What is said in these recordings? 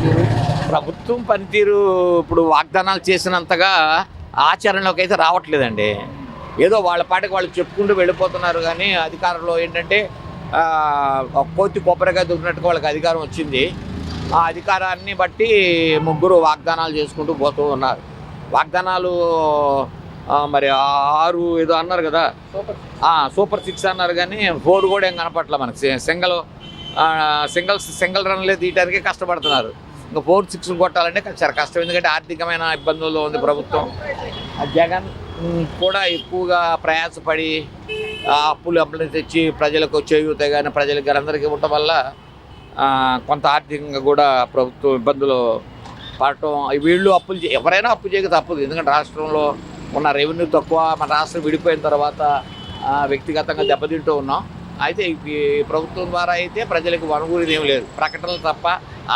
పనితీరు? ప్రభుత్వం పనితీరు ఇప్పుడు వాగ్దానాలు చేసినంతగా ఆచరణలోకి అయితే రావట్లేదండి. ఏదో వాళ్ళ పాటికి వాళ్ళు చెప్పుకుంటూ వెళ్ళిపోతున్నారు. కానీ అధికారంలో ఏంటంటే కోతి కొబ్బరిగా దొరికినట్టుగా వాళ్ళకి అధికారం వచ్చింది. ఆ అధికారాన్ని బట్టి ముగ్గురు వాగ్దానాలు చేసుకుంటూ పోతూ ఉన్నారు. వాగ్దానాలు మరి 6 ఏదో అన్నారు కదా, సూపర్ 6 అన్నారు. కానీ 4 కూడా ఏం కనపట్ల మనకి. సింగిల్ రన్లే తీయటానికే కష్టపడుతున్నారు. ఇంకా 4, 6 కొట్టాలంటే చాలా కష్టం. ఎందుకంటే ఆర్థికమైన ఇబ్బందుల్లో ఉంది ప్రభుత్వం. జగన్ కూడా ఎక్కువగా ప్రయాసపడి అప్పులు తెచ్చి ప్రజలకు చేయూత కానీ ప్రజలకు అందరికీ ఇవ్వటం వల్ల కొంత ఆర్థికంగా కూడా ప్రభుత్వం ఇబ్బందులు పడటం. వీళ్ళు ఎవరైనా అప్పు చేయక తప్పదు. ఎందుకంటే రాష్ట్రంలో ఉన్న రెవెన్యూ తక్కువ. మన రాష్ట్రం విడిపోయిన తర్వాత వ్యక్తిగతంగా దెబ్బతింటూ ఉన్నాం. అయితే ఈ ప్రభుత్వం ద్వారా అయితే ప్రజలకు వనగూరిది ఏం లేదు. ప్రకటనలు తప్ప,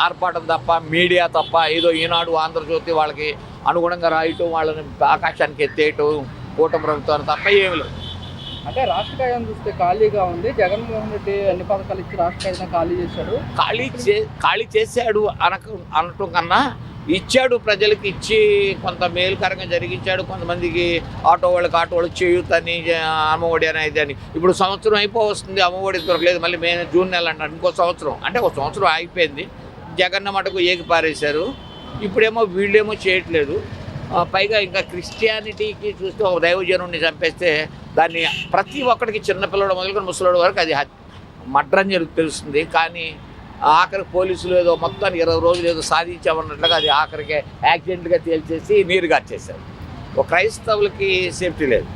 ఆర్పాటం తప్ప, మీడియా తప్ప, ఏదో ఈనాడు, ఆంధ్రజ్యోతి వాళ్ళకి అనుగుణంగా రాయటం, వాళ్ళని ఆకాశానికి ఎత్తేయటం కూటమి ప్రభుత్వాన్ని తప్ప ఏమి లేదు. అంటే రాష్ట్ర ఖజానా చూస్తే ఖాళీగా ఉంది. జగన్మోహన్ రెడ్డి అన్ని పథకాలు ఇచ్చి రాష్ట్ర ఖజానా ఖాళీ చేశాడు. ఖాళీ చేశాడు అనటం కన్నా ఇచ్చాడు. ప్రజలకు ఇచ్చి కొంత మేలుకరంగా జరిగించాడు. కొంతమందికి ఆటో వాళ్ళకి చేయూతని, అమ్మఒడి అనేది అని. ఇప్పుడు సంవత్సరం అయిపోవస్తుంది, అమ్మఒడి దొరకలేదు. మళ్ళీ జూన్ నెల అంటారు. ఇంకో సంవత్సరం అంటే ఒక సంవత్సరం ఆగిపోయింది. జగన్న మటుకు ఏకి పారేశారు. ఇప్పుడేమో వీళ్ళేమో చేయట్లేదు. పైగా ఇంకా క్రిస్టియానిటీకి చూస్తే ఒక దైవజనుడిని చంపేస్తే దాన్ని ప్రతి ఒక్కడికి, చిన్నపిల్లడు మొదలుకొని ముసలోడు వరకు అది మడ్రని తెలుస్తుంది. కానీ ఆఖరికి పోలీసులు ఏదో మొత్తాన్ని 20 రోజులు ఏదో సాధించామన్నట్లుగా అది ఆఖరికి యాక్సిడెంట్గా తేల్చేసి నీరుగా వచ్చేసారు. ఒక క్రైస్తవులకి సేఫ్టీ లేదు.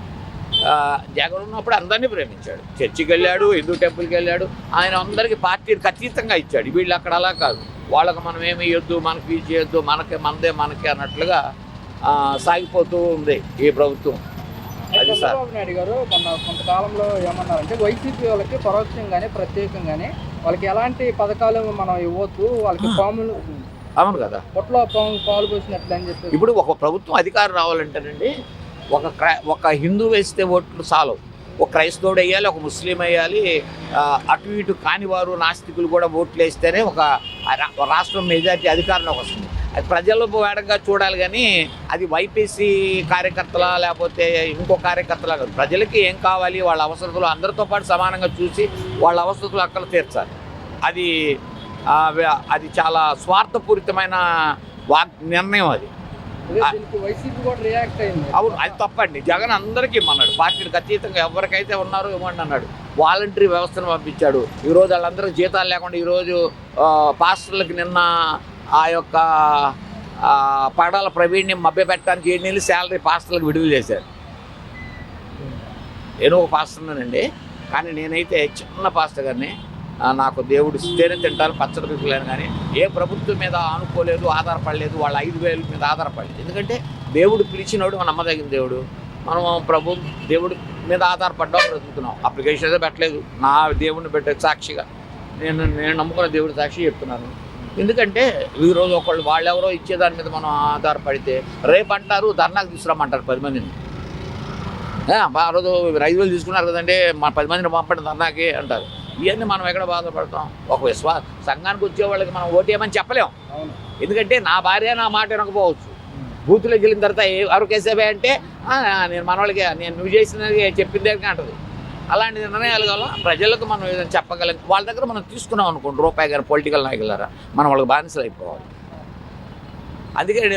జగన్ ఉన్నప్పుడు అందరినీ ప్రేమించాడు. చర్చికి వెళ్ళాడు, హిందూ టెంపుల్కి వెళ్ళాడు. ఆయన అందరికీ పార్టీకి అతీతంగా ఇచ్చాడు. వీళ్ళు అక్కడ అలా కాదు. వాళ్ళకి మనం ఏమి ఇవ్వద్దు, మనకి ఇది చేయొద్దు, మనకే అన్నట్లుగా సాగిపోతూ ఉంది ఈ ప్రభుత్వం. అది సార్. చంద్రబాబు నాయుడు గారు కొంతకాలంలో ఏమన్నారంటే వైసీపీ వాళ్ళకి పరోక్షంగానే ప్రత్యేకంగానే వాళ్ళకి ఎలాంటి పథకాలు మనం ఇవ్వద్దు, వాళ్ళకి పాములు, అవును కదా, పొట్లో పాలు పోసినట్లు అని చెప్పి. ఇప్పుడు ఒక ప్రభుత్వం అధికారం రావాలంటేనండి ఒక హిందూ వేస్తే ఓట్లు చాలు. ఒక క్రైస్తవుడు వేయాలి, ఒక ముస్లిం వేయాలి. అటు ఇటు కాని వారు, నాస్తికులు కూడా ఓట్లు వేస్తేనే ఒక రాష్ట్రం మెజారిటీ అధికారంలోకి వస్తుంది. అది ప్రజలు వేడంగా చూడాలి. కానీ అది వైపీసీ కార్యకర్తల లేకపోతే ఇంకో కార్యకర్తలా కాదు. ప్రజలకి ఏం కావాలి, వాళ్ళ అవసరతలు అందరితో పాటు సమానంగా చూసి వాళ్ళ అవసరతలు అక్కడ తీర్చాలి. అది చాలా స్వార్థపూరితమైన నిర్ణయం. అది వైసీపీ కూడా రియాక్ట్ అయింది. అవును, అది తప్పండి. జగన్ అందరికీ ఇమ్మన్నాడు. పార్టీలకు అతీతంగా ఎవరికైతే ఉన్నారో ఇవ్వండి అన్నాడు. వాలంటరీ వ్యవస్థను పంపించాడు. ఈరోజు వాళ్ళందరికీ జీతాలు లేకుండా ఈరోజు పాస్టర్లకి నిన్న ఆ యొక్క పడాల ప్రవీణ్ని మభ్యపెట్టడానికి 7 నెలలు శాలరీ పాస్టర్లకు విడుదల చేశారు. నేను ఒక పాస్టర్నండి. కానీ నేనైతే చిన్న పాస్టర్ గారిని. నాకు దేవుడు ఇస్తేనే తింటాను, పచ్చడి పిక్కలేను. కానీ ఏ ప్రభుత్వం మీద ఆనుకోలేదు, ఆధారపడలేదు. వాళ్ళ 5,000 మీద ఆధారపడలేదు. ఎందుకంటే దేవుడు పిలిచినోడు, మన నమ్మదగిన దేవుడు. మనం దేవుడి మీద ఆధారపడ్డాం, బ్రతుకుతున్నాం. అప్లికేషన్ అయితే పెట్టలేదు. నా దేవుడిని పెట్టే సాక్షిగా నేను నమ్ముకున్న దేవుడి సాక్షి చెప్తున్నాను. ఎందుకంటే ఈరోజు వాళ్ళెవరో ఇచ్చేదాని మీద మనం ఆధారపడితే రేపు అంటారు ధర్నాకు తీసుకురామంటారు 10 మందిని. ఆ రోజు 5,000 తీసుకున్నారు కదండి, మా 10 మందిని పంపండి ధర్నాకి అంటారు. ఇవన్నీ మనం ఎక్కడ బాధపడతాం? ఒక సంఘానికి వచ్చే వాళ్ళకి మనం ఓటేయమని చెప్పలేం. ఎందుకంటే నా భార్య నా మాట వినకపోవచ్చు. బూత్లోకి వెళ్ళిన తర్వాత ఎవరు కేసేవే అంటే నేను మన వాళ్ళకి నువ్వు చేసినది చెప్పిందే అంటది. అలాంటి నిర్ణయాలు వల్ల ప్రజలకు మనం ఏదైనా చెప్పగలం. వాళ్ళ దగ్గర మనం తీసుకున్నాం అనుకోండి రూపాయి గారు పొలిటికల్ నాయకులారా, మనం వాళ్ళకి బానిసలు అయిపోవాలి. అందుకే నేను